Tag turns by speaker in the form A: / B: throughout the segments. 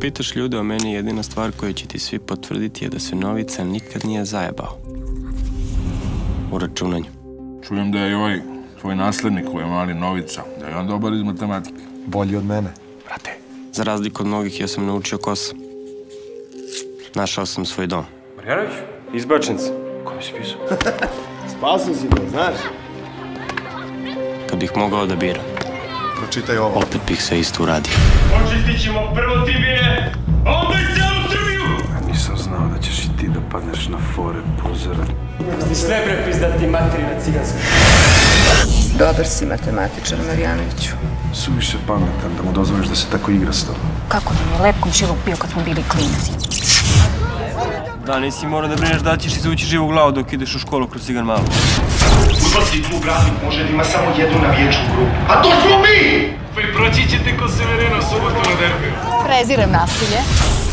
A: pitaš ljude o meni, jedina stvar koju će ti svi potvrditi je da se Novica nikad nije zajebao. U računanju.
B: Čujem da je i ovaj tvoj naslednik, ovaj mali Novica, da je on dobar iz matematike.
C: Bolji od mene.
A: Brate, za razliku od mnogih, ja sam naučio kosa. Našao sam svoj dom.
D: Marjanović, izbačen si. Kome si pisao?
C: Spasao si me, znaš?
A: Kad bih mogao da biram,
C: Pročitaj ovo.
A: opet bih sve isto uradio.
D: Očistit ćemo prvo Tibije, a onda i celu Srbiju!
E: Ja nisam znao da ćeš i ti da padneš na fore puzera.
D: Ti sve bre pizdati materina ciganska.
F: Dobar si matematičar, Marjanoviću.
E: Suviše pametan da mu dozvoliš da se tako igra s tobom.
G: Kako nam je lep komšiluk bio kad smo bili klinci.
D: Da, nisi morao da brineš da ćeš izvući živu glavu dok ideš u školu kroz Cigan Malu.
H: Fudbalski klub Radnik može da ima samo jednu navijačku grupu. A to smo mi!
D: Pa i proći ćete ko Severina subotu na derbiju.
G: Prezirem nasilje.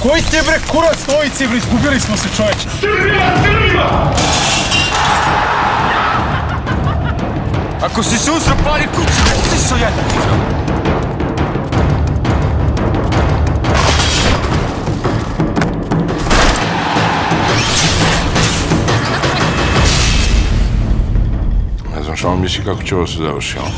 C: Koji ste bre kurac Novici, bre, izgubili smo se, čoveče.
H: Srbija, Srbija!
D: Ako si se usro pali kuću, ti su jedan.
B: Ne znam šta on misli kako će ovo se završi, ali...